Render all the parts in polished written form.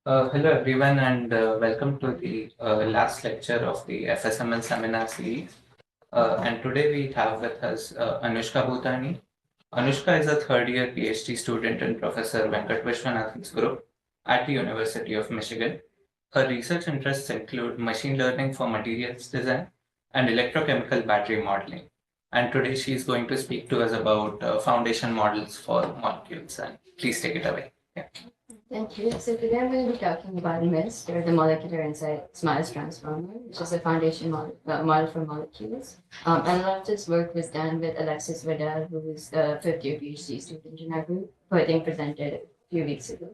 Hello everyone and welcome to the last lecture of the FSML seminar series. And today we have with us Anushka Bhutani. Anushka is a third year PhD student in Professor Venkat Vishwanathan's group at the University of Michigan. Her research interests include machine learning for materials design and electrochemical battery modeling. And today she is going to speak to us about foundation models for molecules. And please take it away. Yeah. Thank you. So today I'm going to be talking about MIST, or the Molecular Insight Smiles Transformer, which is a foundation model for molecules. And a lot of this work was done with Alexis Waddell, who is a fifth-year PhD student in our group, who I think presented a few weeks ago.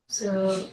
So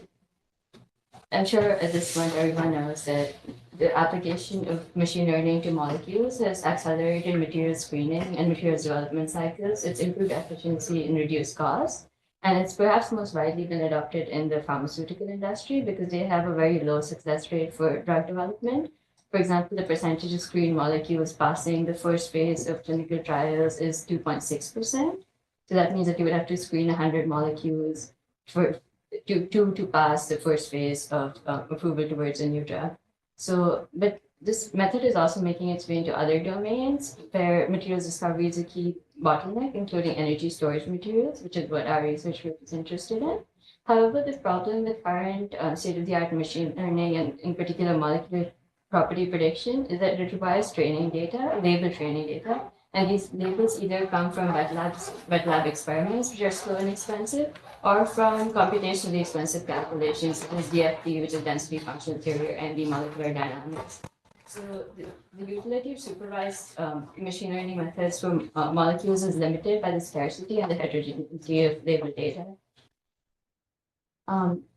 I'm sure at this point everyone knows that the application of machine learning to molecules has accelerated material screening and materials development cycles. It's improved efficiency and reduced costs. And it's perhaps most widely been adopted in the pharmaceutical industry because they have a very low success rate for drug development. For example, the percentage of screened molecules passing the first phase of clinical trials is 2.6%. So that means that you would have to screen 100 molecules for to pass the first phase of approval towards a new drug. So, but this method is also making its way into other domains where materials discovery is a key bottleneck, including energy storage materials, which is what our research group is interested in. However, the problem with current state-of-the-art machine learning and in particular molecular property prediction is that it requires training data, label training data, and these labels either come from wet lab experiments, which are slow and expensive, or from computationally expensive calculations such as DFT, which is density functional theory, and the molecular dynamics. So the utility of supervised machine learning methods for molecules is limited by the scarcity and the heterogeneity of labeled data.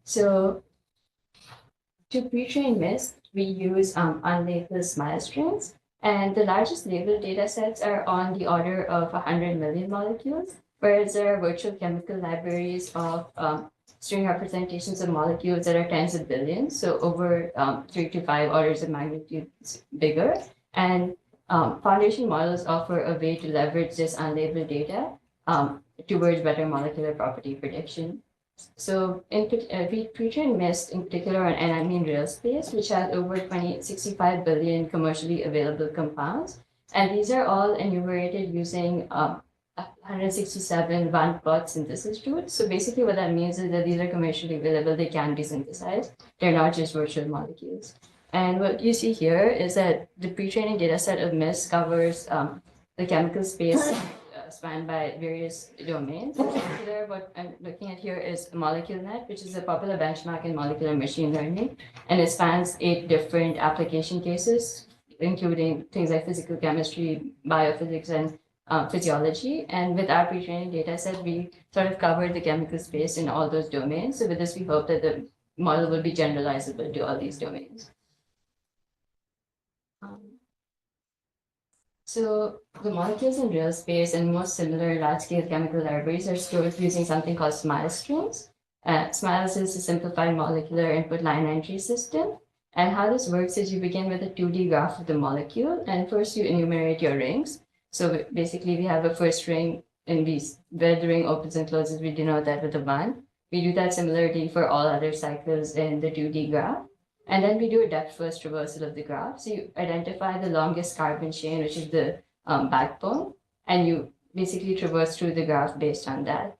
So to pre-train MIST, we use unlabeled smile strings, and the largest labeled data sets are on the order of 100 million molecules, whereas there are virtual chemical libraries of string representations of molecules that are tens of billions, so over 3 to 5 orders of magnitude bigger. And foundation models offer a way to leverage this unlabeled data towards better molecular property prediction. So we pre-trained MIST in particular on NME real space, which has over 65 billion commercially available compounds. And these are all enumerated using 167 one-pot synthesis routes. So basically what that means is that these are commercially available, they can be synthesized. They're not just virtual molecules. And what you see here is that the pre-training data set of MIST covers the chemical space spanned by various domains. In particular, what I'm looking at here is MoleculeNet, which is a popular benchmark in molecular machine learning, and it spans 8 different application cases, including things like physical chemistry, biophysics, and physiology. And with our pre-training data set, we sort of covered the chemical space in all those domains. So with this, we hope that the model will be generalizable to all these domains. So the molecules in real space and most similar large-scale chemical libraries are stored using something called SMILES strings. SMILES is a simplified molecular input line entry system. And how this works is you begin with a 2D graph of the molecule, and first you enumerate your rings. So basically we have a first ring in these, where the ring opens and closes, we denote that with a 1. We do that similarly for all other cycles in the 2D graph. And then we do a depth first reversal of the graph. So you identify the longest carbon chain, which is the backbone, and you basically traverse through the graph based on that.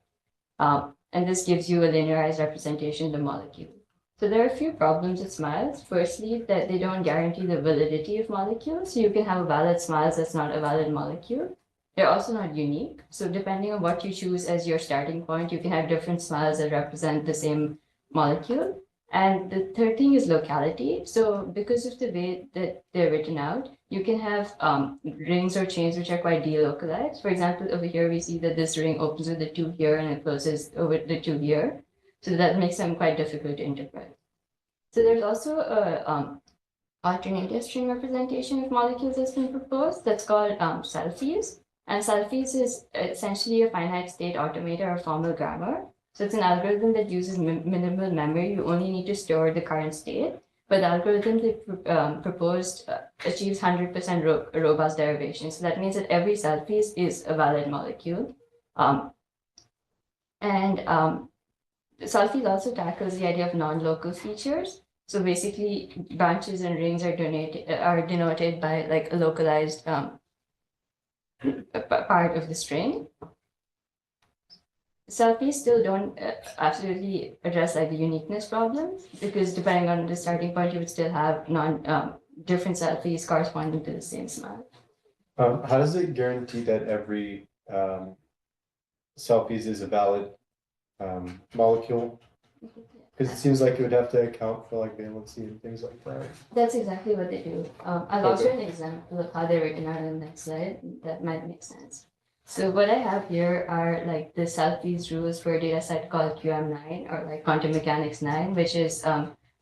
And this gives you a linearized representation of the molecule. So there are a few problems with SMILES. Firstly, that they don't guarantee the validity of molecules. So you can have a valid SMILES that's not a valid molecule. They're also not unique. So depending on what you choose as your starting point, you can have different SMILES that represent the same molecule. And the third thing is locality. So because of the way that they're written out, you can have rings or chains which are quite delocalized. For example, over here, we see that this ring opens with the 2 here and it closes over the 2 here. So that makes them quite difficult to interpret. So there's also a alternative string representation of molecules that's been proposed that's called selfies. And selfies is essentially a finite state automator or formal grammar. So it's an algorithm that uses minimal memory. You only need to store the current state. But the algorithm they proposed achieves 100% robust derivation. So that means that every selfies is a valid molecule. Selfies also tackles the idea of non-local features. So basically, branches and rings are denoted by like a localized part of the string. Selfies still don't absolutely address like the uniqueness problem, because depending on the starting point, you would still have different selfies corresponding to the same smile. How does it guarantee that every selfies is a valid molecule? Because it seems like it would have to account for like valency and things like that. That's exactly what they do. I'll also an example of how they're written out on the next slide. That might make sense. So what I have here are like the selfies rules for a data set called QM9, or like quantum mechanics 9, which is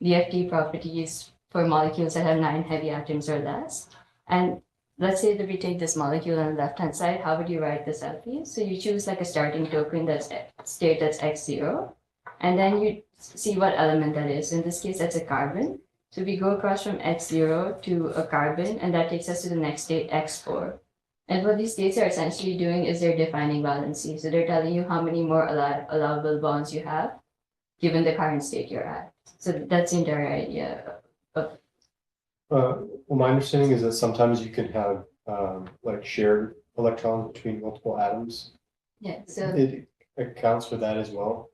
DFT properties for molecules that have 9 heavy atoms or less. And let's say that we take this molecule on the left-hand side, how would you write the selfies? So you choose like a starting token that's state that's X0, and then you see what element that is. In this case, that's a carbon. So we go across from X0 to a carbon, and that takes us to the next state, X4. And what these states are essentially doing is they're defining valency. So they're telling you how many more allowable bonds you have given the current state you're at. So that's the entire idea. Well, my understanding is that sometimes you can have like shared electrons between multiple atoms. Yeah, so It accounts for that as well.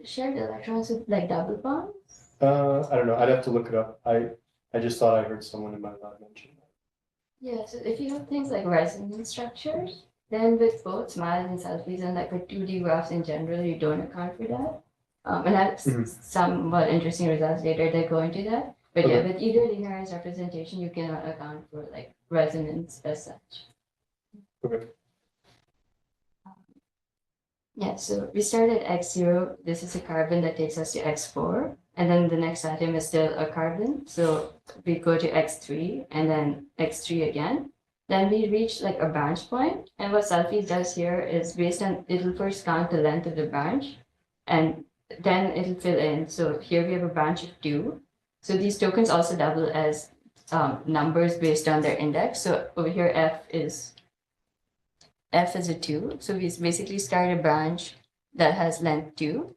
shared electrons with like double bonds? I don't know. I'd have to look it up. I just thought I heard someone in my lab mention that. Yeah, so if you have things like resonance structures, then with both smiles and selfies and like with 2D graphs in general, you don't account for that. And that's somewhat interesting results later that go into that. But yeah, with either linearized representation, you cannot account for like resonance as such. Okay. Yeah, so we start at X0. This is a carbon that takes us to X4. And then the next atom is still a carbon. So we go to X3 and then X3 again. Then we reach like a branch point. And what selfies does here is based on, it'll first count the length of the branch and then it'll fill in. So here we have a branch of 2. So these tokens also double as numbers based on their index. So over here, F is a 2. So we basically start a branch that has length 2.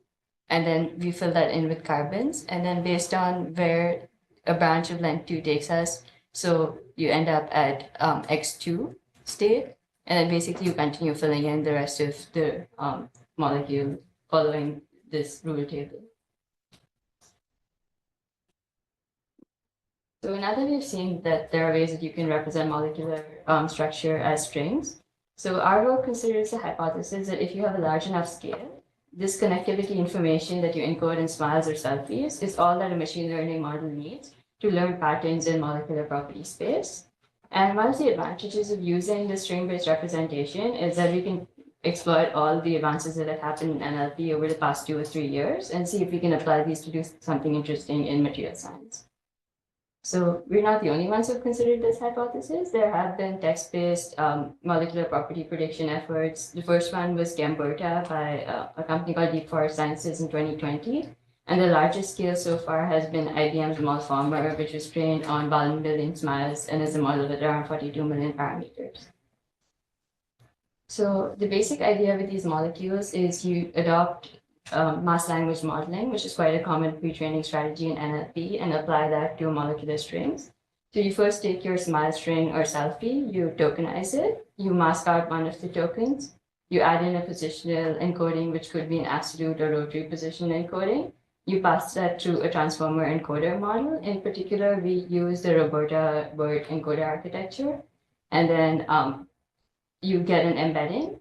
And then we fill that in with carbons. And then based on where a branch of length 2 takes us, so you end up at X2 state. And then basically you continue filling in the rest of the molecule following this rule table. So now that we've seen that there are ways that you can represent molecular structure as strings, so our work considers the hypothesis that if you have a large enough scale, this connectivity information that you encode in smiles or selfies is all that a machine learning model needs to learn patterns in molecular property space. And one of the advantages of using the string-based representation is that we can exploit all the advances that have happened in NLP over the past 2 or 3 years and see if we can apply these to do something interesting in material science. So we're not the only ones who've considered this hypothesis. There have been text-based molecular property prediction efforts. The first one was Gamberta by a company called Deep Forest Sciences in 2020. And the largest scale so far has been IBM's Malformer, which was trained on 1 billion smiles and is a model with around 42 million parameters. So the basic idea with these molecules is you adopt mass language modeling, which is quite a common pre-training strategy in NLP, and apply that to molecular strings. So you first take your smile string or selfie, you tokenize it, you mask out one of the tokens, you add in a positional encoding, which could be an absolute or rotary position encoding. You pass that through a transformer encoder model. In particular, we use the Roberta BERT encoder architecture, and then you get an embedding,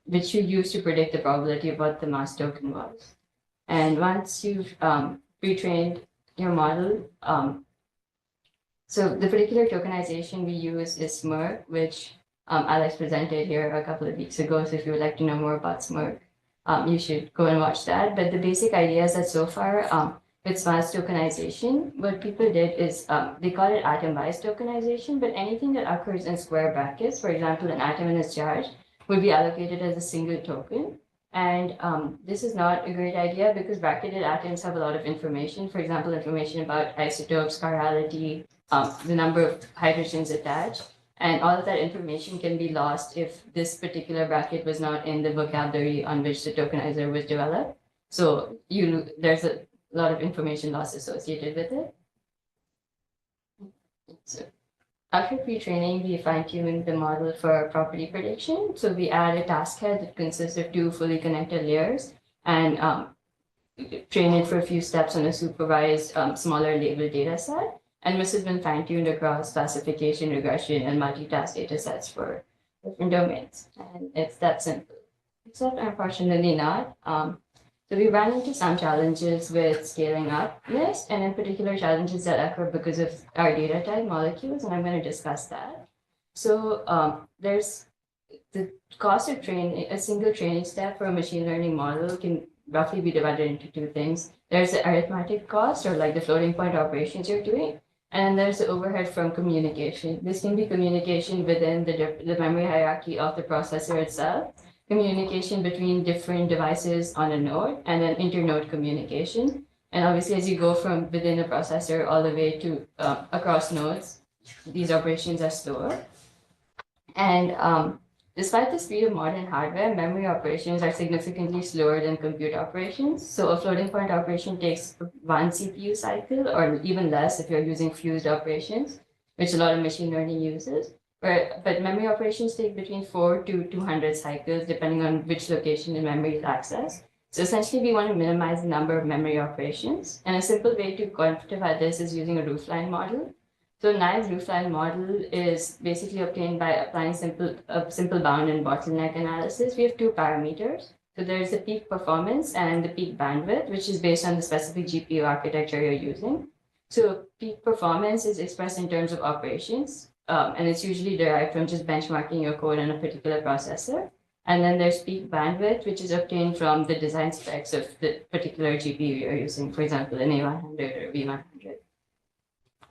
which you use to predict the probability of what the mass token was. And once you've pre-trained your model, so the particular tokenization we use is SMERC, which Alex presented here a couple of weeks ago. So if you would like to know more about SMERC, you should go and watch that. But the basic idea is that so far, with smiles tokenization, what people did is they call it atom-biased tokenization, but anything that occurs in square brackets, for example, an atom and its charge, would be allocated as a single token. And this is not a great idea because bracketed atoms have a lot of information. For example, information about isotopes, chirality, the number of hydrogens attached. And all of that information can be lost if this particular bracket was not in the vocabulary on which the tokenizer was developed. So there's a lot of information loss associated with it. So after pre-training, we fine-tune the model for property prediction. So we add a task head that consists of 2 fully connected layers and train it for a few steps on a supervised smaller labeled data set. And this has been fine-tuned across classification, regression, and multitask data sets for different domains. And it's that simple. Except unfortunately not. So we ran into some challenges with scaling up this, and in particular challenges that occur because of our data type molecules, and I'm going to discuss that. So there's the cost of training, a single training step for a machine learning model can roughly be divided into 2 things. There's the arithmetic cost, or like the floating point operations you're doing, and there's the overhead from communication. This can be communication within the memory hierarchy of the processor itself, communication between different devices on a node, and then internode communication. And obviously, as you go from within a processor all the way to across nodes, these operations are slower. And despite the speed of modern hardware, memory operations are significantly slower than compute operations. So a floating point operation takes 1 CPU cycle, or even less if you're using fused operations, which a lot of machine learning uses. But memory operations take between 4 to 200 cycles, depending on which location in memory is accessed. So essentially, we want to minimize the number of memory operations. And a simple way to quantify this is using a roofline model. So Naive's roofline model is basically obtained by applying simple bound and bottleneck analysis. We have 2 parameters. So there's the peak performance and the peak bandwidth, which is based on the specific GPU architecture you're using. So peak performance is expressed in terms of operations, and it's usually derived from just benchmarking your code on a particular processor. And then there's peak bandwidth, which is obtained from the design specs of the particular GPU you're using, for example, an A100 or V100.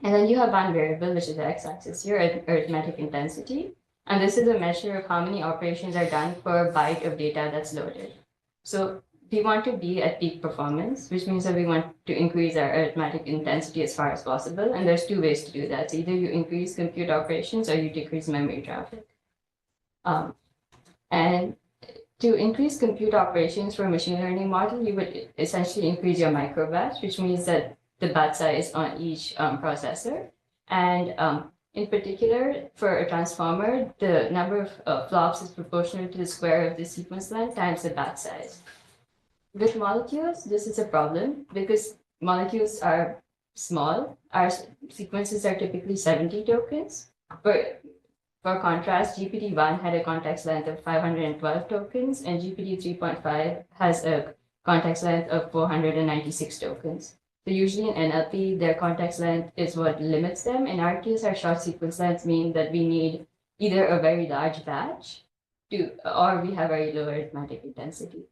And then you have one variable, which is the x-axis here, arithmetic intensity. And this is a measure of how many operations are done per byte of data that's loaded. So we want to be at peak performance, which means that we want to increase our arithmetic intensity as far as possible. And there's 2 ways to do that. So either you increase compute operations or you decrease memory traffic. And to increase compute operations for a machine learning model, you would essentially increase your microbatch, which means that the batch size on each processor. And in particular, for a transformer, the number of flops is proportional to the square of the sequence length times the batch size. With molecules, this is a problem because molecules are small. Our sequences are typically 70 tokens. For contrast, GPT-1 had a context length of 512 tokens, and GPT 3.5 has a context length of 496 tokens. So usually in NLP, their context length is what limits them. In our case, our short sequence lengths mean that we need either a very large batch or we have very low arithmetic intensity.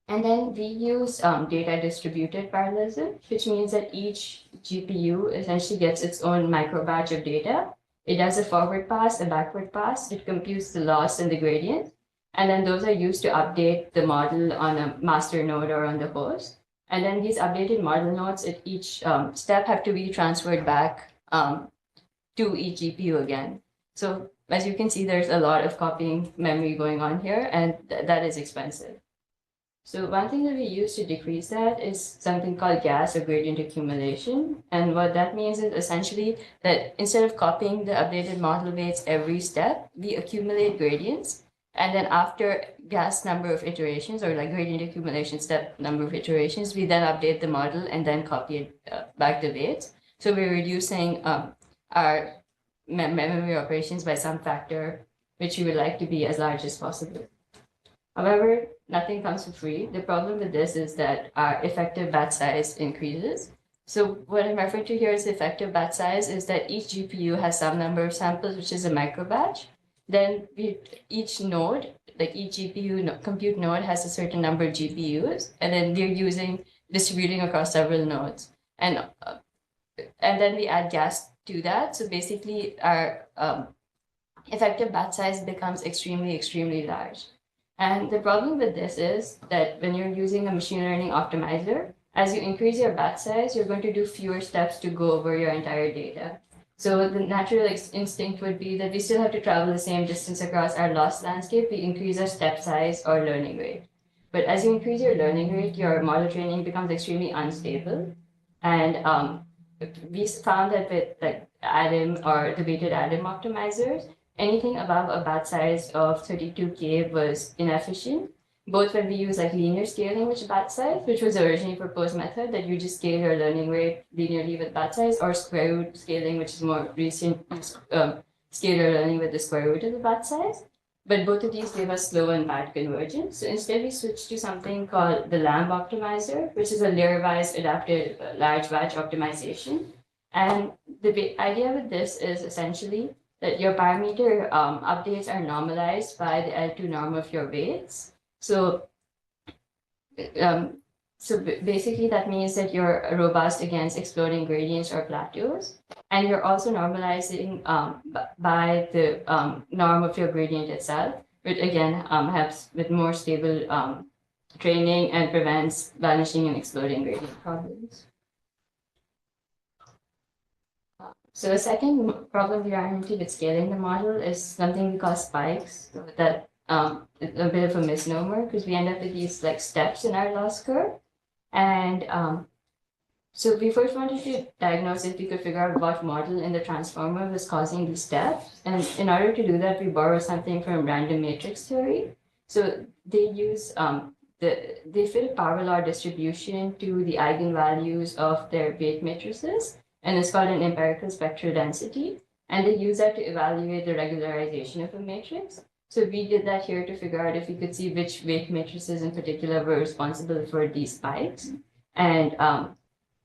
And then we use data distributed parallelism, which means that each GPU essentially gets its own micro batch of data. It does a forward pass, a backward pass. It computes the loss and the gradient. And then those are used to update the model on a master node or on the host. And then these updated model nodes at each step have to be transferred back to each GPU again. So as you can see, there's a lot of copying memory going on here, and that is expensive. So one thing that we use to decrease that is something called gas or gradient accumulation. And what that means is essentially that instead of copying the updated model weights every step, we accumulate gradients. And then after gas number of iterations, or like gradient accumulation step number of iterations, we then update the model and then copy it back the weights. So we're reducing our memory operations by some factor, which we would like to be as large as possible. However, nothing comes for free. The problem with this is that our effective batch size increases. So what I'm referring to here is effective batch size is that each GPU has some number of samples, which is a micro batch. Then each node, like each GPU compute node has a certain number of GPUs, and then they're distributing across several nodes. And then we add gas to that. So basically our effective batch size becomes extremely, extremely large. And the problem with this is that when you're using a machine learning optimizer, as you increase your batch size, you're going to do fewer steps to go over your entire data. So the natural instinct would be that we still have to travel the same distance across our loss landscape. We increase our step size or learning rate. But as you increase your learning rate, your model training becomes extremely unstable. And we found that with like ADAM or the weighted ADAM optimizers, anything above a batch size of 32K was inefficient. Both when we use like linear scaling with batch size, which was originally proposed method that you just scale your learning rate linearly with batch size, or square root scaling, which is more recent, scale your learning with the square root of the batch size. But both of these gave us slow and bad convergence. So instead, we switched to something called the LAMB optimizer, which is a layer-wise adaptive large batch optimization. And the idea with this is essentially that your parameter updates are normalized by the L2 norm of your weights. So, basically that means that you're robust against exploding gradients or plateaus, and you're also normalizing by the norm of your gradient itself, which again helps with more stable training and prevents vanishing and exploding gradient problems. So the second problem we ran into with scaling the model is something we call spikes. So that it's a bit of a misnomer because we end up with these like steps in our loss curve. And so we first wanted to diagnose if we could figure out what model in the transformer was causing these steps. And in order to do that, we borrow something from random matrix theory. So they use they fit a power law distribution to the eigenvalues of their weight matrices, and it's called an empirical spectral density. And they use that to evaluate the regularization of a matrix. So we did that here to figure out if we could see which weight matrices in particular were responsible for these spikes. And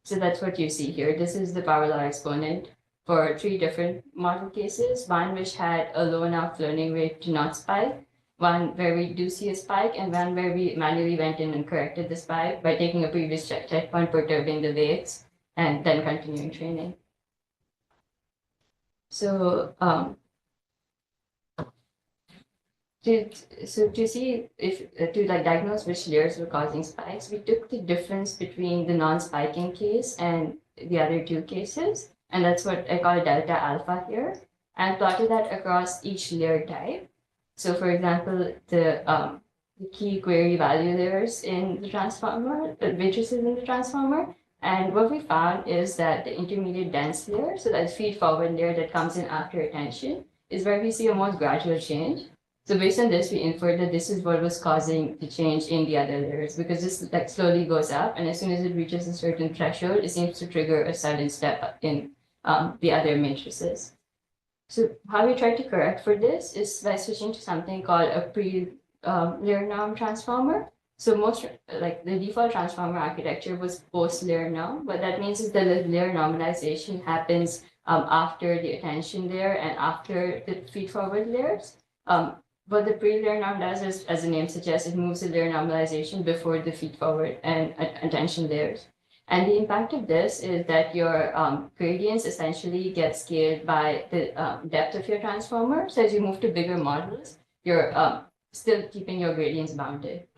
so that's what you see here. This is the power law exponent for 3 different model cases. One which had a low enough learning rate to not spike, one where we do see a spike, and one where we manually went in and corrected the spike by taking a previous checkpoint, perturbing the weights, and then continuing training. So to see if to like diagnose which layers were causing spikes, we took the difference between the non-spiking case and the other 2 cases, and that's what I call delta alpha here, and plotted that across each layer type. So for example, the key query value layers in the transformer, the matrices in the transformer, and what we found is that the intermediate dense layer, so that feed forward layer that comes in after attention, is where we see a more gradual change. So based on this, we inferred that this is what was causing the change in the other layers, because this like slowly goes up, and as soon as it reaches a certain threshold, it seems to trigger a sudden step up in the other matrices. So how we try to correct for this is by switching to something called a pre-layer norm transformer. So most like the default transformer architecture was post-layer norm. What that means is that the layer normalization happens after the attention layer and after the feed-forward layers. What the pre-layer norm does is, as the name suggests, it moves the layer normalization before the feed-forward and attention layers. And the impact of this is that your gradients essentially get scaled by the depth of your transformer. So as you move to bigger models, you're still keeping your gradients bounded.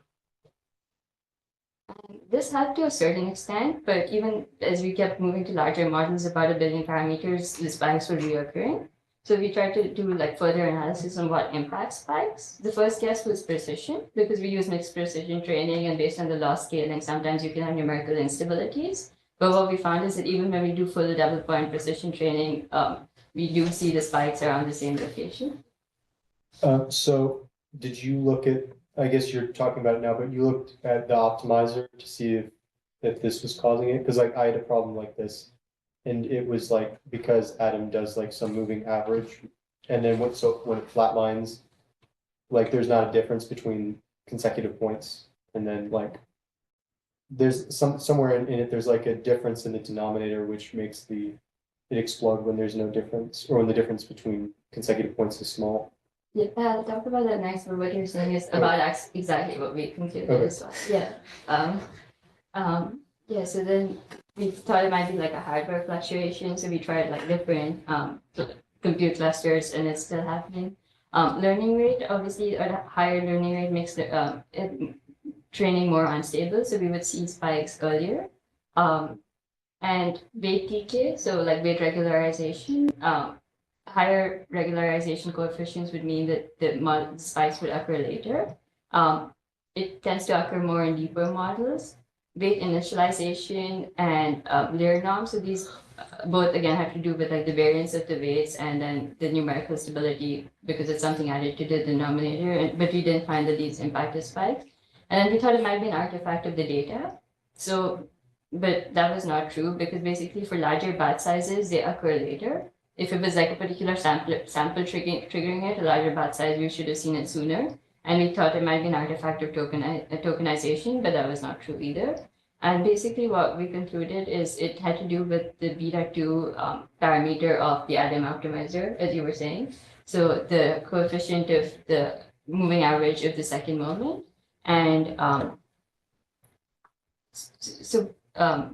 And this helped to a certain extent, but even as we kept moving to larger models, about 1 billion parameters, the spikes were reoccurring. So we tried to do like further analysis on what impacts spikes. The first guess was precision, because we use mixed precision training, and based on the loss scaling, sometimes you can have numerical instabilities. But what we found is that even when we do full double point precision training, we do see the spikes around the same location. So did you look at, I guess you're talking about it now, but you looked at the optimizer to see if this was causing it? Because like I had a problem like this. And it was like, because Adam does like some moving average, and then when it flatlines, like there's not a difference between consecutive points, and then like there's somewhere in it there's like a difference in the denominator which makes it explode when there's no difference, or when the difference between consecutive points is small. Yeah, I'll talk about that next, but what you're saying is about exactly what we concluded as well. Yeah. Yeah, so then we thought it might be like a hardware fluctuation, so we tried like different compute clusters, and it's still happening. Learning rate, obviously, a higher learning rate makes the training more unstable, so we would see spikes earlier. And weight TK, so like weight regularization, higher regularization coefficients would mean that the spikes would occur later. it tends to occur more in deeper models. Weight initialization and layer norms. So these both again have to do with like the variance of the weights and then the numerical stability because it's something added to the denominator. But we didn't find that these impact the spike. And then we thought it might be an artifact of the data. So, but that was not true because basically for larger batch sizes, they occur later. If it was like a particular sample triggering it, a larger batch size, we should have seen it sooner. And we thought it might be an artifact of tokenization, but that was not true either. And basically what we concluded is it had to do with the beta 2 parameter of the Adam optimizer, as you were saying. So the coefficient of the moving average of the second moment. And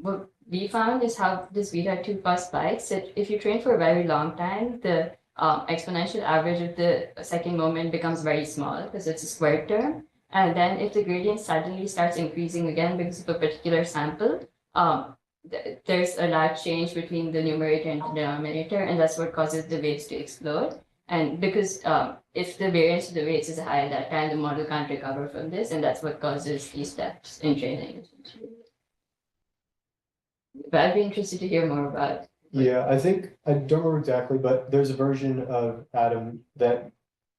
what we found is how this beta 2 cause spikes. That if you train for a very long time, the exponential average of the second moment becomes very small because it's a squared term. And then if the gradient suddenly starts increasing again because of a particular sample, there's a large change between the numerator and the denominator, and that's what causes the weights to explode. And because if the variance of the weights is high at that time, the model can't recover from this, and that's what causes these steps in training. But I'd be interested to hear more about. Yeah, I think, I don't remember exactly, but there's a version of Atom that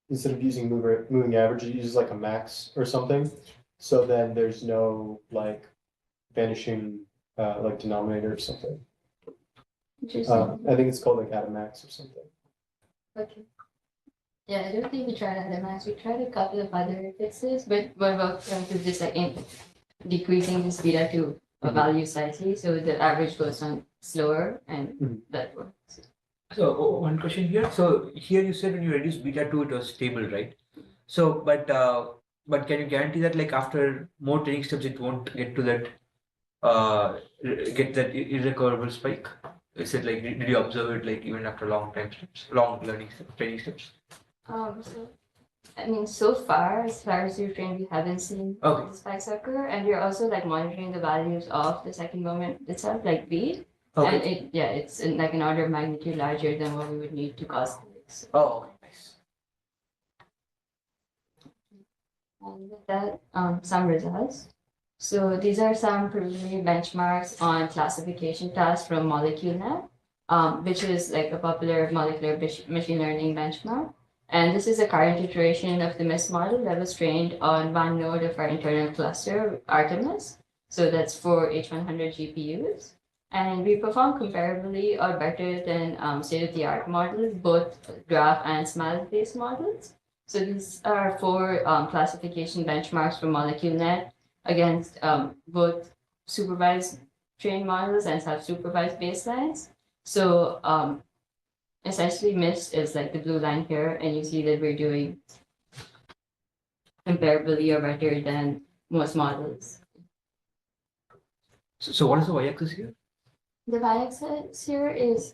instead of using moving average, it uses like a max or something. So then there's no like vanishing like denominator or something. Interesting. I think it's called like Atom Max or something. Okay. Yeah, I don't think we tried Adamas. We tried a couple of other fixes, but what about just like decreasing this beta to a Mhm. value slightly, so the average goes on slower, and Mhm. that works. So one question here. So here you said when you reduce beta 2, it was stable, right? So but can you guarantee that like after more training steps, it won't get to that get that irrecoverable spike? Is it like did you observe it like even after long learning steps, training steps? So I mean, so far as you've trained, we haven't seen Okay. the spikes occur, and we're also like monitoring the values of the second moment itself, like B. Okay. And it's like an order of magnitude larger than what we would need to cause spikes. Oh, okay, nice. And with that, some results. So these are some preliminary benchmarks on classification tasks from MoleculeNet, which is like a popular molecular machine learning benchmark. And this is a current iteration of the MIST model that was trained on one node of our internal cluster, Artemis. So that's for H100 GPUs. And we perform comparably or better than state-of-the-art models, both graph and SMILES-based models. So these are 4 classification benchmarks for MoleculeNet against both supervised trained models and self-supervised baselines. So essentially MIST is like the blue line here, and you see that we're doing comparably or better than most models. So what is the y-axis here? The y-axis here is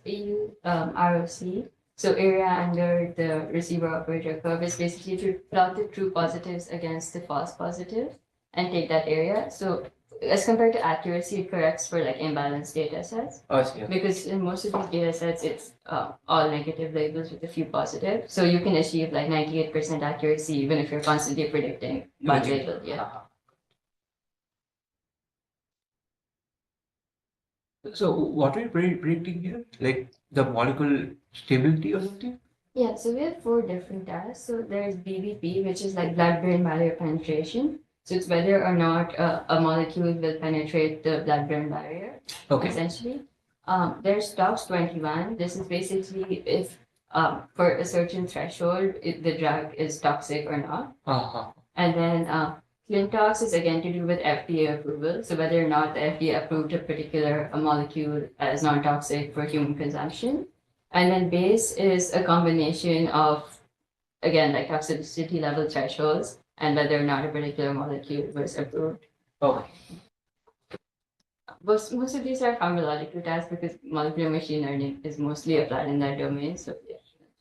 ROC. So area under the receiver operator curve is basically if you plot the true positives against the false positive and take that area. So as compared to accuracy, it corrects for like imbalanced data sets. Oh, I see. Yeah. Because in most of these data sets, it's all negative labels with a few positive. So you can achieve like 98% accuracy even if you're constantly predicting one Okay. label. Yeah. So what are you predicting here? Like the molecule stability or something? Yeah, so we have 4 different tasks. So there's BBP, which is like blood-brain barrier penetration. So it's whether or not a molecule will penetrate the blood-brain barrier, Okay. essentially. There's TOX21. This is basically if for a certain threshold, if the drug is toxic or not. Uh-huh. And then ClinTox is again to do with FDA approval. So whether or not the FDA approved a particular molecule as non-toxic for human consumption. And then base is a combination of, again, like toxicity level thresholds and whether or not a particular molecule was approved. Okay. Most of these are pharmacological tasks because molecular machine learning is mostly applied in that domain. So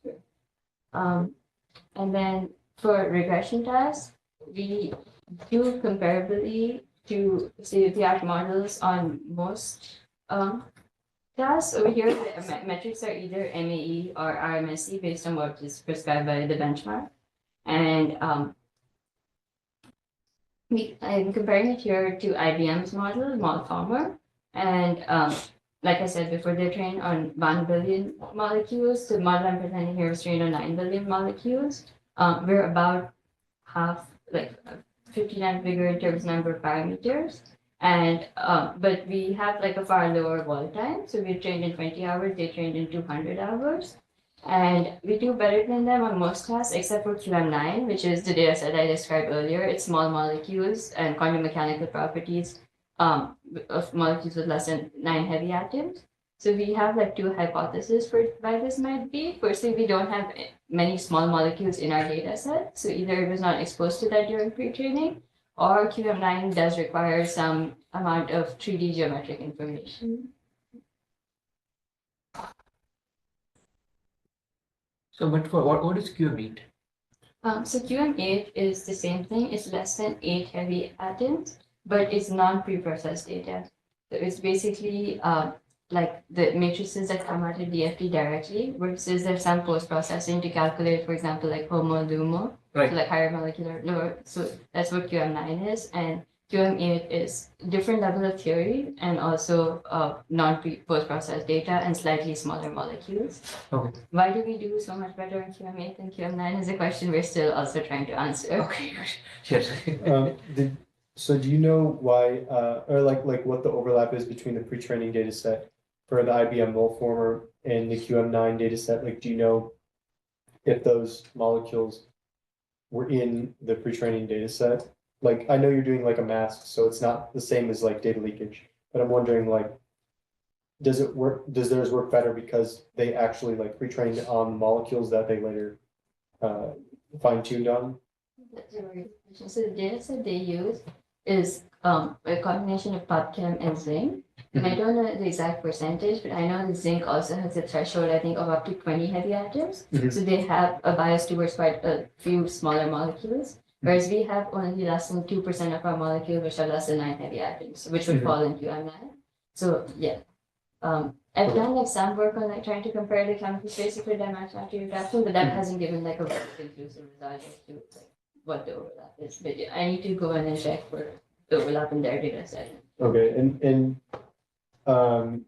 yeah. And then for regression tasks, we do comparably to state-of-the-art models on most tasks. Over here, the metrics are either MAE or RMSE based on what is prescribed by the benchmark. And I'm comparing it here to IBM's model, Malfarmer, and like I said before, they're trained on 1 billion molecules. The model I'm presenting here is trained on 9 billion molecules. We're about half, like 50 times bigger in terms of number of parameters. And but we have like a far lower wall time. So we trained in 20 hours, they trained in 200 hours. And we do better than them on most tasks except for QM9, which is the data set I described earlier. It's small molecules and quantum mechanical properties of molecules with less than 9 heavy atoms. So we have like two hypotheses for why this might be. Firstly, we don't have many small molecules in our data set. So either it was not exposed to that during pre-training, or QM9 does require some amount of 3D geometric information. So, but for what is QM8? So QM8 is the same thing. It's less than 8 heavy atoms, but it's non-preprocessed data. So it's basically like the matrices that come out of DFT directly, versus there's some post-processing to calculate, for example, like HOMO, LUMO, Right. so like higher molecular, lower. So that's what QM9 is, and QM8 is different level of theory and also non-post-processed data and slightly smaller molecules. Okay. Why do we do so much better in QM8 than QM9 is a question we're still also trying to answer. Okay. Yes. So do you know why, or like what the overlap is between the pre-training data set for the IBM Wolfformer and the QM9 data set? Like, do you know if those molecules were in the pre-training data set? Like, I know you're doing like a mask, so it's not the same as like data leakage, but I'm wondering like, does theirs work better because they actually like pre-trained on the molecules that they later fine-tuned on? That's a very good question. So the data set they use is a combination of PubChem and zinc. And I don't know the exact percentage, but I know the zinc also has a threshold, I think, of up to 20 heavy atoms. Mhm. So they have a bias towards quite a few smaller molecules, whereas we have only less than 2% of our molecules which are less than 9 heavy atoms, which would Mhm. fall into QM9. So yeah. I've done like some work on like trying to compare the chemical space for dimensionality reduction, but that hasn't given like a very conclusive result as to like what the overlap is. But yeah, I need to go in and check for the overlap in their data set. Okay, um,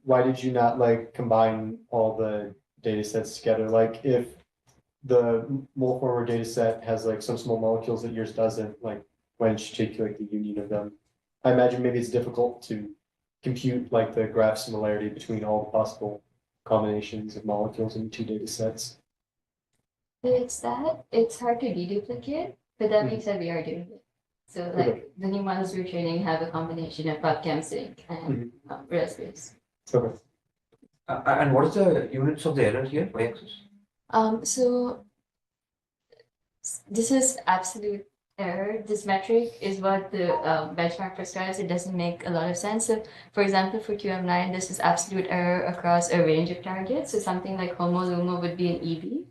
why did you not like combine all the data sets together? Like if the Wolfformer data set has like some small molecules that yours doesn't, like why didn't you take like the union of them? I imagine maybe it's difficult to compute like the graph similarity between all the possible combinations of molecules in two data sets. It's that it's hard to deduplicate, but that being said, we are doing it. So like Okay. the new models we're training have a combination of PubChem, zinc, and real space. Okay. And what is the units of the error here, y-axis? So this is absolute error. This metric is what the benchmark prescribes. It doesn't make a lot of sense. So for example, for QM9, this is absolute error across a range of targets. So something like HOMO, LUMO would be an EV,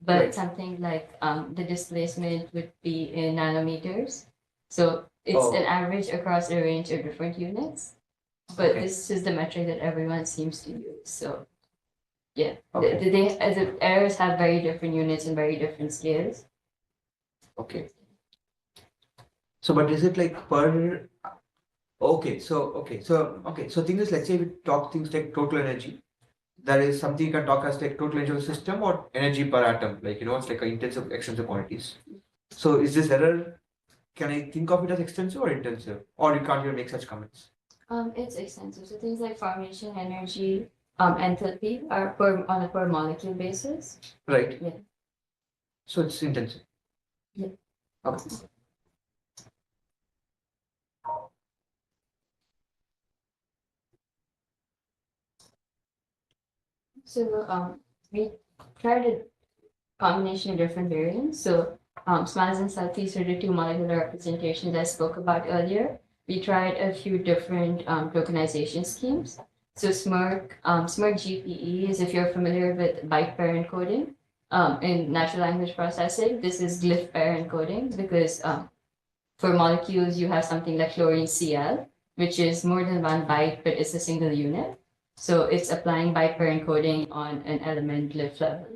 but Right. something like the displacement would be in nanometers. So it's an average across a range of different units. But Okay. this is the metric that everyone seems to use. So yeah, Okay. the errors have very different units and very different scales. Okay. So, but is it like per? Okay, so thing is, let's say we talk things like total energy. That is something you can talk as like total energy of the system or energy per atom. Like it's like an intensive, extensive quantities. So, is this error? Can I think of it as extensive or intensive, or you can't even make such comments? It's extensive. So things like formation energy, enthalpy are on a per molecule basis. Right. Yeah. So it's intensive. Yeah. Okay. So we tried a combination of different variants. So SMARS and SALTIs are the two molecular representations I spoke about earlier. We tried a few different tokenization schemes. So SMERC GPE is, if you're familiar with byte pair encoding in natural language processing, this is glyph pair encoding because for molecules you have something like chlorine Cl, which is more than 1 byte, but it's a single unit. So it's applying byte pair encoding on an element glyph level.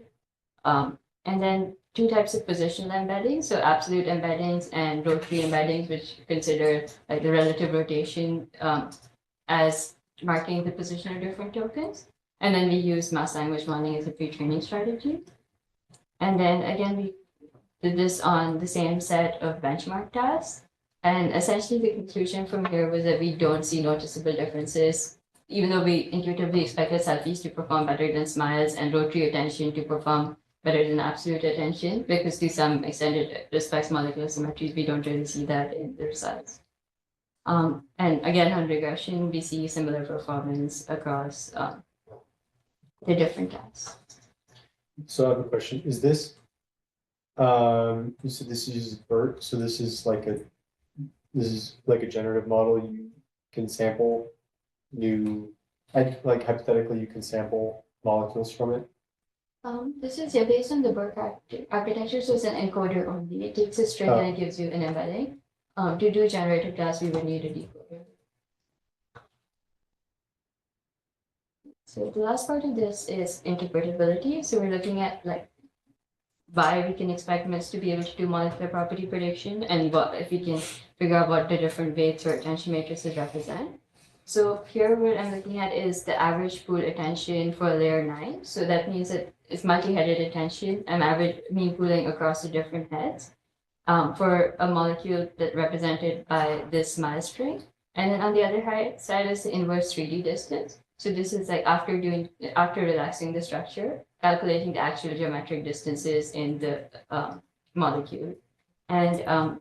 And then two types of positional embeddings, so absolute embeddings and rotary embeddings, which consider like the relative rotation as marking the position of different tokens. And then we use mass language modeling as a pre-training strategy. And then again, we did this on the same set of benchmark tasks. And essentially the conclusion from here was that we don't see noticeable differences, even though we intuitively expected selfies to perform better than smiles and rotary attention to perform better than absolute attention, because to some extent it respects molecular symmetries, we don't really see that in the results. And again, on regression, we see similar performance across the different tasks. So I have a question. Is this, you said this uses BERT, so this is like a generative model. You can sample new, like hypothetically, you can sample molecules from it. This is based on the BERT architecture, so it's an encoder only. It takes a string and it gives you an embedding. To do generative tasks, we would need a decoder. So the last part of this is interpretability. So we're looking at like why we can expect MIST to be able to do molecular property prediction and what if we can figure out what the different weights or attention matrices represent. So here what I'm looking at is the average pool attention for layer 9. So that means that it's multi-headed attention and average mean pooling across the different heads for a molecule that represented by this smile string. And then on the other side is the inverse 3D distance. So this is like after relaxing the structure, calculating the actual geometric distances in the molecule. And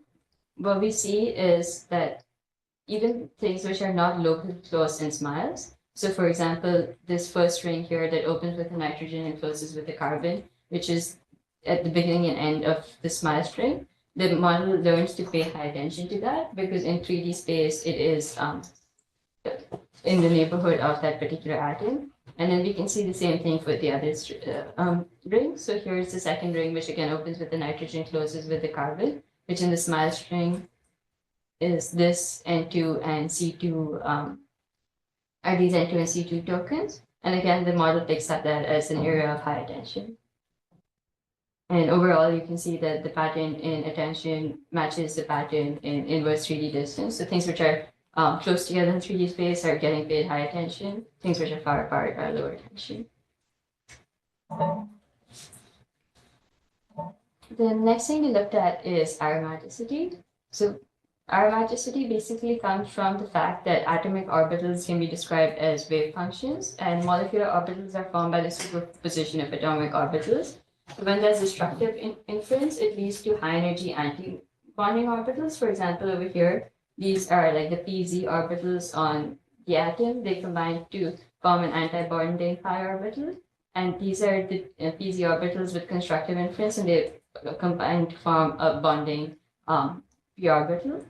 what we see is that even things which are not locally close in smiles. So for example, this first ring here that opens with the nitrogen and closes with the carbon, which is at the beginning and end of the smile string, the model learns to pay high attention to that because in 3D space, it is in the neighborhood of that particular atom. And then we can see the same thing for the other ring. So here's the second ring, which again opens with the nitrogen, closes with the carbon, which in the smile string is this N2 and C2 are these N2 and C2 tokens. And again, the model picks up that as an area of high attention. And overall, you can see that the pattern in attention matches the pattern in inverse 3D distance. So things which are close together in 3D space are getting paid high attention. Things which are far apart are lower attention. The next thing we looked at is aromaticity. So aromaticity basically comes from the fact that atomic orbitals can be described as wave functions, and molecular orbitals are formed by the superposition of atomic orbitals. So when there's destructive inference, it leads to high energy anti-bonding orbitals. For example, over here, these are like the pz orbitals on the atom. They combine to form an anti-bonding pi orbital. And these are the pz orbitals with constructive inference, and they combine to form a bonding p orbital.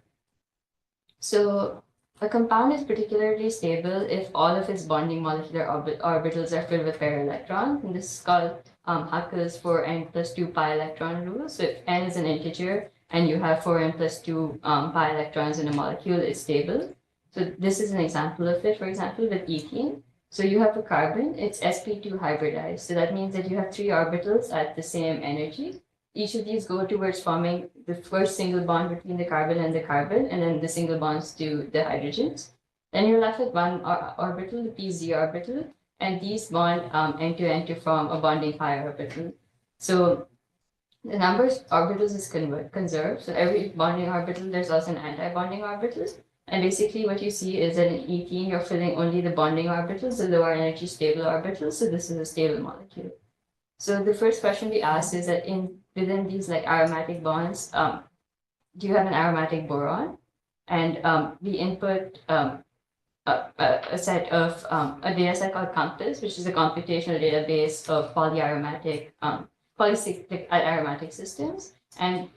So a compound is particularly stable if all of its bonding molecular orbitals are filled with pair electrons. And this is called Huckel's 4n plus 2 pi electron rule. So if n is an integer and you have 4n plus 2 pi electrons in a molecule, it's stable. So this is an example of it, for example, with ethene. So you have a carbon, it's sp2 hybridized. So that means that you have 3 orbitals at the same energy. Each of these go towards forming the first single bond between the carbon and the carbon, and then the single bonds to the hydrogens. Then you're left with one orbital, the pz orbital, and these bond end to end to form a bonding pi orbital. So the number of orbitals is conserved. So every bonding orbital, there's also an anti-bonding orbital. And basically what you see is that in ethene, you're filling only the bonding orbitals, the lower energy stable orbitals. So this is a stable molecule. So the first question we asked is that within these like aromatic bonds, do you have an aromatic boron? And we input a set of a data set called COMPAS, which is a computational database of polyaromatic, polycyclic aromatic systems. And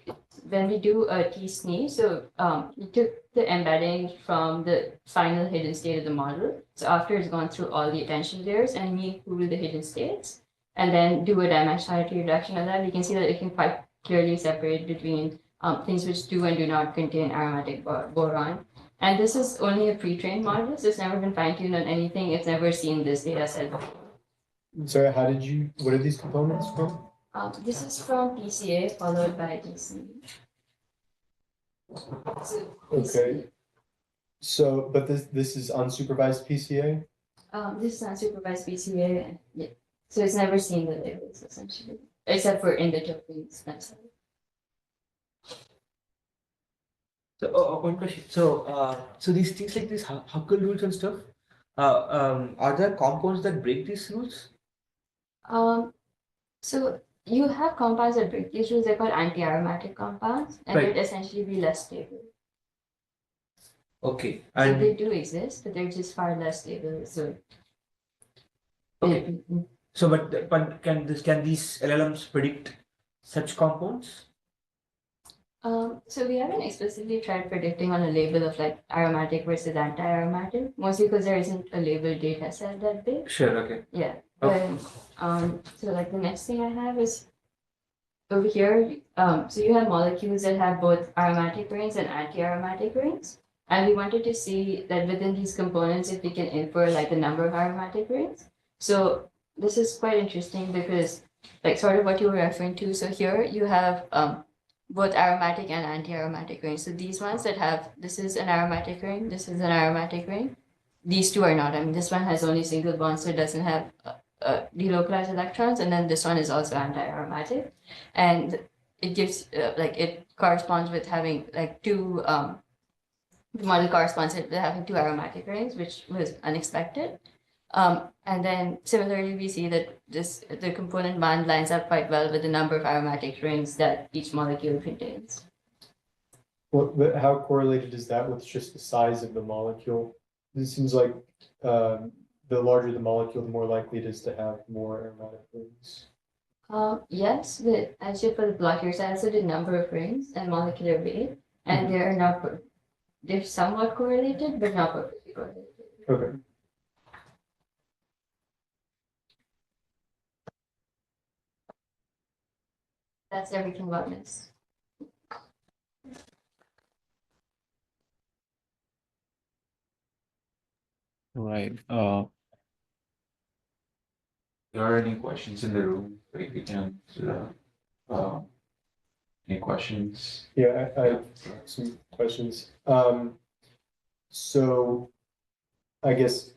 then we do a t-SNE. So we took the embedding from the final hidden state of the model. So after it's gone through all the attention layers and mean pool the hidden states, and then do a dimensionality reduction of that, we can see that it can quite clearly separate between things which do and do not contain aromatic boron. And this is only a pre-trained model, so it's never been fine-tuned on anything. It's never seen this data set before. Sorry, what are these components from? This is from PCA followed by DC. So, Okay. So, but this is unsupervised PCA? This is unsupervised PCA, and yeah, so it's never seen the labels essentially, except for in the tokens themselves. So, one question. So these things like these Huckel rules and stuff, are there compounds that break these rules? So you have compounds that break these rules. They're called anti-aromatic compounds, and Right. they'd essentially be less stable. Okay, So they and do exist, but they're just far less stable. So okay. Mm, So, but can these LLMs predict such compounds? so we haven't explicitly tried predicting on a label of like aromatic versus anti-aromatic, mostly because there isn't a label data set that big. Sure. Okay. Yeah, Okay. but so like the next thing I have is over here. So you have molecules that have both aromatic rings and anti-aromatic rings, and we wanted to see that within these components if we can infer like the number of aromatic rings. So this is quite interesting because like sort of what you were referring to. So here you have both aromatic and anti-aromatic rings. So these ones that have this is an aromatic ring, this is an aromatic ring. These two are not. I mean, this one has only single bonds, so it doesn't have delocalized electrons, and then this one is also anti-aromatic, and it gives like it corresponds with having like two the model corresponds with having two aromatic rings, which was unexpected. And then similarly, we see that the component band lines up quite well with the number of aromatic rings that each molecule contains. Well, but how correlated is that with just the size of the molecule? It seems like the larger the molecule, the more likely it is to have more aromatic rings. Yes, but actually for the block here, I also did number of rings and molecular weight, and they're somewhat correlated, but not perfectly correlated. Okay. That's everything about this. Right. There are any questions in the room? We can, any questions? Yeah, I have some questions. So I guess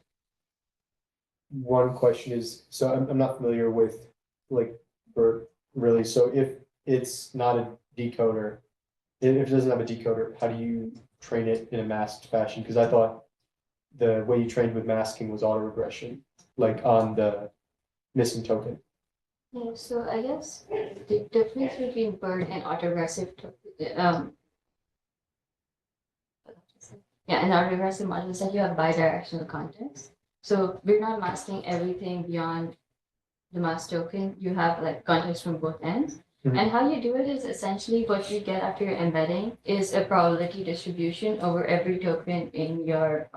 one question is, so I'm not familiar with like BERT really. So if it's not a decoder, if it doesn't have a decoder, how do you train it in a masked fashion? Because I thought the way you trained with masking was autoregression, like on the missing token. Yeah, so I guess the difference between BERT and autoregressive yeah, in autoregressive models that you have bidirectional context. So we're not masking everything beyond the mask token. You have like context from both ends. Mhm. And how you do it is essentially what you get after your embedding is a probability distribution over every token in your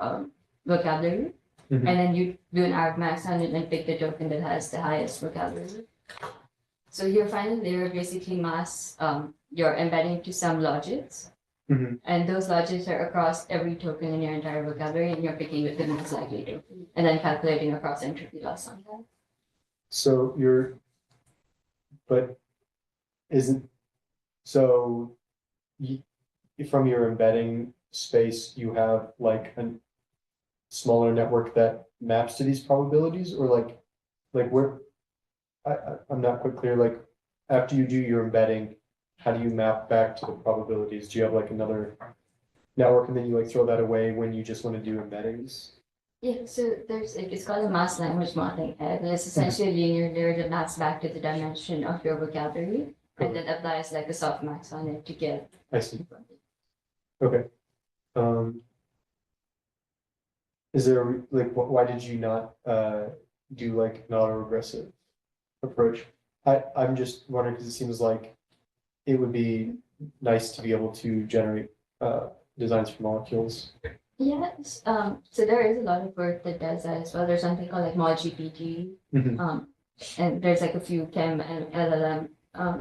vocabulary. Mhm. And then you do an argmax on it and pick the token that has the highest vocabulary. So your final layer basically masks your embedding to some logics. Mhm. And those logics are across every token in your entire vocabulary, and you're picking with the most likely token, and then calculating across entropy loss on that. So but isn't, so you, from your embedding space, you have like a smaller network that maps to these probabilities, or like where, I'm not quite clear, like after you do your embedding, how do you map back to the probabilities? Do you have like another network and then you like throw that away when you just want to do embeddings? Yeah, so there's like it's called a mass language modeling head, and it's essentially a linear layer that maps back to the dimension of your vocabulary, and then applies like a softmax on it to get. I see. Okay. Is there like why did you not do like an autoregressive approach? I'm just wondering because it seems like it would be nice to be able to generate designs for molecules. Yes, so there is a lot of work that does that as well. There's something called like ModGPT, Mhm. and there's like a few chem and LLM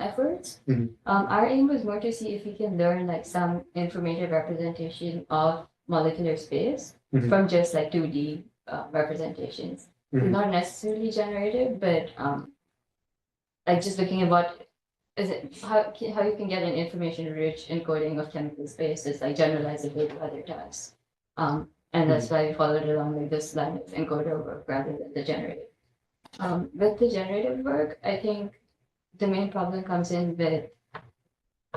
efforts. Mhm. Our aim was more to see if we can learn like some informative representation of molecular space Mhm. from just like 2D representations. Mhm. Not necessarily generative, but like just looking at what is it, how you can get an information-rich encoding of chemical space is like generalizable to other tasks. And that's why we followed along like this line of encoder work rather than the generative. With the generative work, I think the main problem comes in with,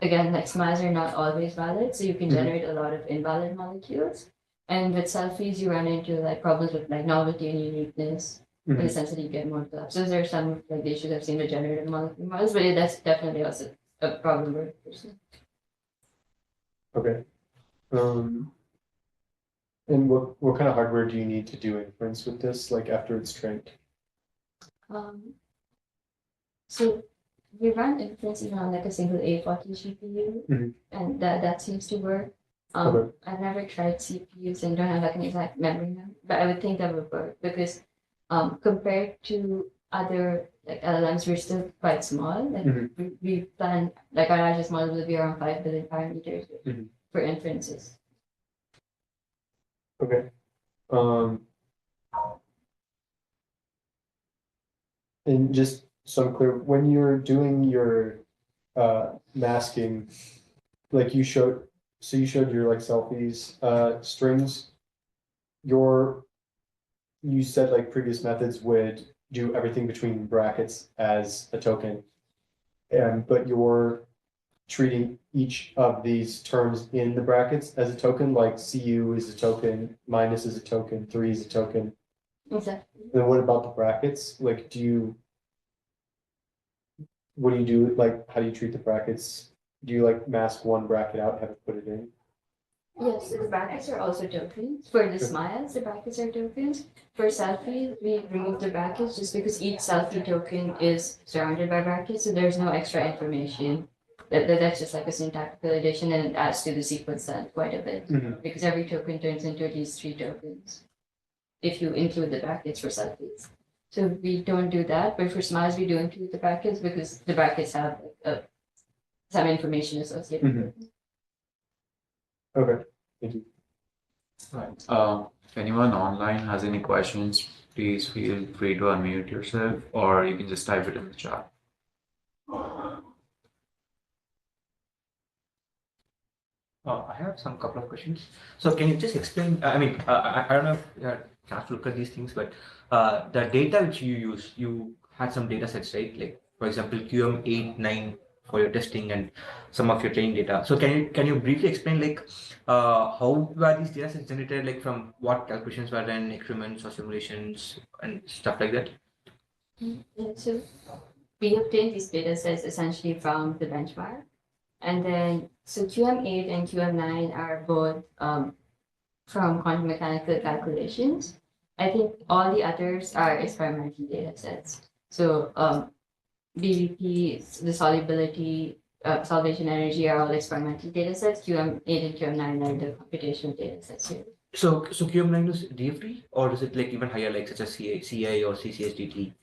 again, like SMILES are not always valid, so you can Mhm. generate a lot of invalid molecules. And with selfies, you run into like problems with like novelty and uniqueness in the Mhm. sense that you get more collapse. So there are some like the issues I've seen with generative molecule models, but that's definitely also a problem with person. Okay. And what kind of hardware do you need to do inference with this, like after it's trained? Um, so we run inference even on like a single A40 GPU, Mhm. and that seems to work. Okay. I've never tried CPUs and don't have like an exact memory number, but I would think that would work because compared to other like LLMs, we're still quite small. Like Mhm. we plan like our largest model will be around 5 billion parameters Mhm. for inferences. Okay. And just so I'm clear, when you're doing your masking, like you showed your like selfies strings, you said like previous methods would do everything between brackets as a token. But you're treating each of these terms in the brackets as a token, like CU is a token, minus is a token, 3 is a token. Exactly. Then what about the brackets? Like, what do you do? Like, how do you treat the brackets? Do you like mask one bracket out, have it put it in? Yes, so the brackets are also tokens. For the SMILES, the brackets are tokens. For selfies, we remove the brackets just because each selfie token is surrounded by brackets, so there's no extra information. That's just like a syntactical addition and it adds to the sequence set quite a bit. Mhm. Because every token turns into at least 3 tokens if you include the brackets for selfies. So we don't do that, but for SMILES, we do include the brackets because the brackets have like, some information associated with them. Okay, thank you. Right. If anyone online has any questions, please feel free to unmute yourself, or you can just type it in the chat. I have some couple of questions. So can you just explain? I mean, I don't know if you had a chance to look at these things, but the data which you use, you had some data sets, right? Like for example, QM8, 9 for your testing and some of your training data. So can you briefly explain like how were these data sets generated? Like from what calculations were done, experiments or simulations and stuff like that? Yeah, so we obtain these data sets essentially from the benchmark. And then, so QM8 and QM9 are both from quantum mechanical calculations. I think all the others are experimental data sets. So BVP, the solubility, solvation energy are all experimental data sets. QM8 and QM9 are the computational data sets here. So QM9 is DFT or is it like even higher, like such as CI or CCSDT?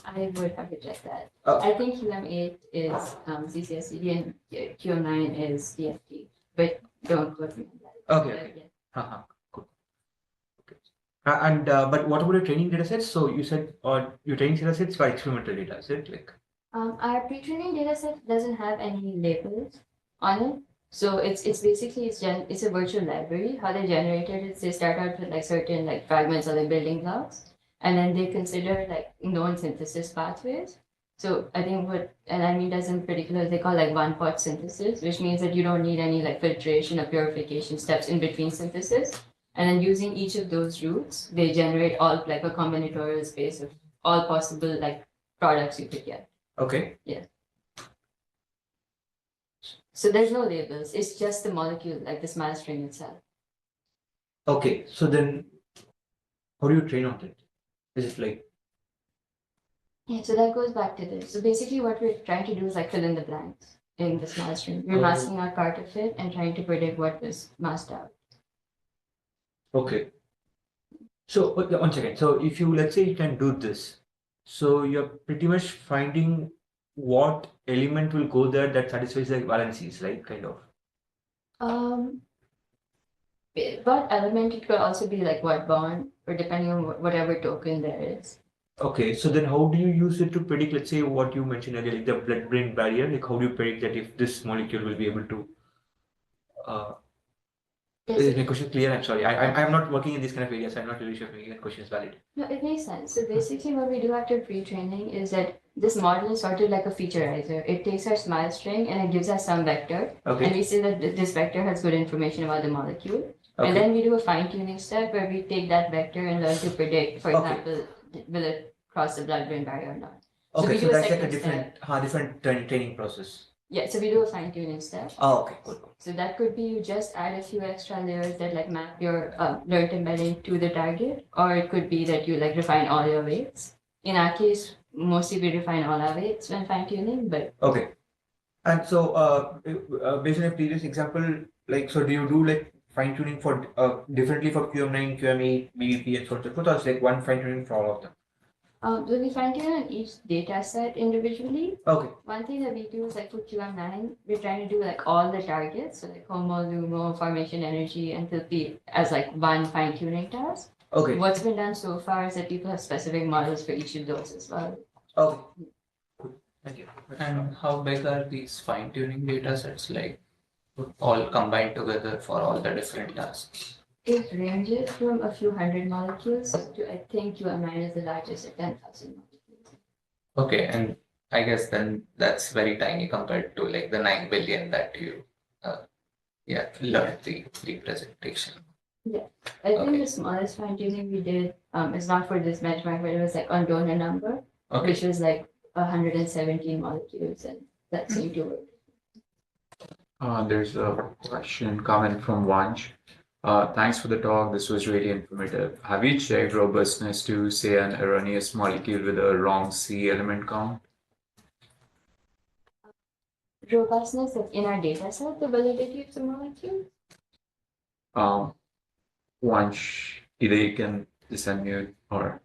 I would have to check that. Oh. I think QM8 is CCSCD and QM9 is DFT, but don't quote me on that. Okay, But okay. yeah. Haha, cool. Okay. And but what about your training data sets? So you said your training data sets for experimental data, is it like? Our pre-training data set doesn't have any labels on it. So it's basically it's a virtual library. How they generated it, they start out with like certain like fragments or like building blocks, and then they consider like known synthesis pathways. So I think what NIME does in particular, they call like one-pot synthesis, which means that you don't need any like filtration or purification steps in between synthesis. And then using each of those routes, they generate all like a combinatorial space of all possible like products you could get. Okay. So there's no labels. It's just the molecule, like the SMILE string itself. Okay. So then, how do you train on it? Is it like? Yeah, so that goes back to this. So basically what we're trying to do is like fill in the blanks in the SMILE string. We're Oh. masking out part of it and trying to predict what was masked out. Okay. So one second. So if you let's say you can do this, so you're pretty much finding what element will go there that satisfies the valencies, right? Kind of. What element it could also be like what bond or depending on whatever token there is. Okay, so then how do you use it to predict, let's say, what you mentioned earlier, like the blood-brain barrier? Like, how do you predict that if this molecule will be able to? Yes, Is my question clear? I'm sorry. I'm not working in this kind of areas. So I'm not really sure if that question is valid. no, it makes sense. So basically, what we do after pre-training is that this model is sort of like a featureizer. It takes our SMILE string and it gives us some vector, and Okay. we say that this vector has good information about the molecule. And Okay. then we do a fine-tuning step where we take that vector and learn to predict, for Okay. example, will it cross the blood-brain barrier or not. So Okay. we So do a that's like a second different training process. Yeah, so we do a fine-tuning step. Oh, okay. Cool. So that could be you just add a few extra layers that like map your learned embedding to the target, or it could be that you like refine all your weights. In our case, mostly we refine all our weights when fine-tuning, but Okay. And so, based on a previous example, like, so do you do like fine tuning for differently for QM9, QM8, BBP, and so on, so forth, or it's like one fine tuning for all of them? so we fine-tune on each data set individually. Okay. One thing that we do is like for QM9, we're trying to do like all the targets, so like HOMO, LUMO, formation energy, enthalpy as like one fine-tuning task. Okay. What's been done so far is that people have specific models for each of those as well. Okay. Cool. Thank you. And how big are these fine-tuning data sets, like all combined together for all the different tasks? It ranges from a few hundred molecules to I think QM9 is the largest at 10,000 molecules. Okay, and I guess then that's very tiny compared to like the 9 billion that you learned the representation. I think Okay. the smallest fine tuning we did is not for this benchmark, but it was like on donor number, Okay. which was like 117 molecules, and that seemed to work. There's a question coming from Vanch. Thanks for the talk. This was really informative. Have you checked robustness to, say, an erroneous molecule with a wrong C element count? Robustness like in our data set, the validity of the molecule. Vanch, either you can just unmute or.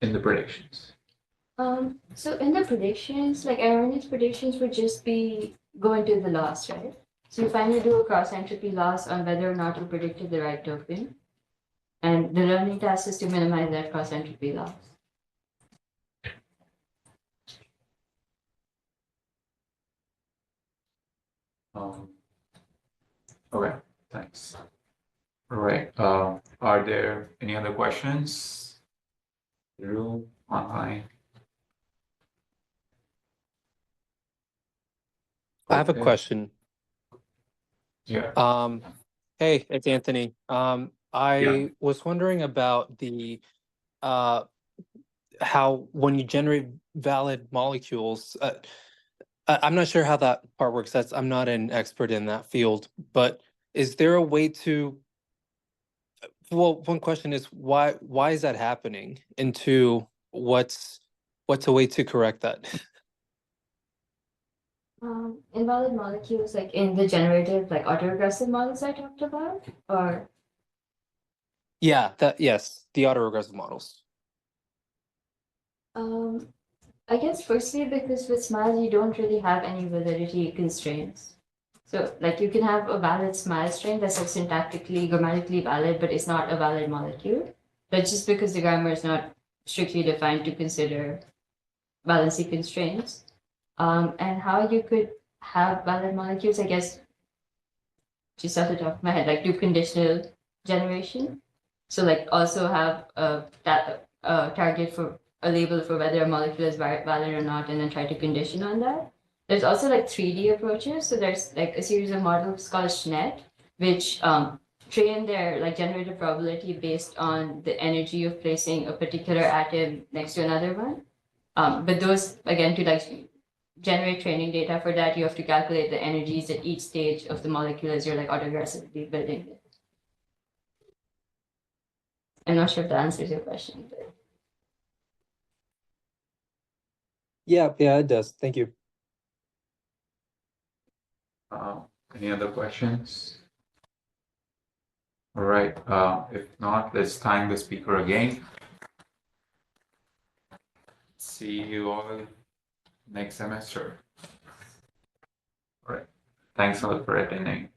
In the predictions. So in the predictions, like erroneous predictions would just be go into the loss, right? So you finally do a cross entropy loss on whether or not you predicted the right token. And the learning task is to minimize that cross entropy loss. Okay, thanks. All right. Are there any other questions? In the room, online? I have a Okay. question. Yeah. Hey, it's Anthony. I Yeah. was wondering about the how when you generate valid molecules, I'm not sure how that part works. I'm not an expert in that field, but is there a way to? Well, one question is why is that happening? And two, what's a way to correct that? Invalid molecules like in the generative like autoregressive models I talked about, or Yeah, yes, the autoregressive models. I guess firstly because with SMILE you don't really have any validity constraints. So like you can have a valid SMILE string that's like syntactically, grammatically valid, but it's not a valid molecule. But just because the grammar is not strictly defined to consider valency constraints. And how you could have valid molecules, I guess, just off the top of my head, like do conditional generation. So like also have a target for a label for whether a molecule is valid or not, and then try to condition on that. There's also like 3D approaches. So there's like a series of models called SNET, which train their like generative probability based on the energy of placing a particular atom next to another one. But those again to like generate training data for that, you have to calculate the energies at each stage of the molecule as you're like autoregressively building it. I'm not sure if that answers your question, but Yeah, it does. Thank you. Any other questions? All right. If not, let's thank the speaker again. See you all next semester. All right. Thanks a lot for attending.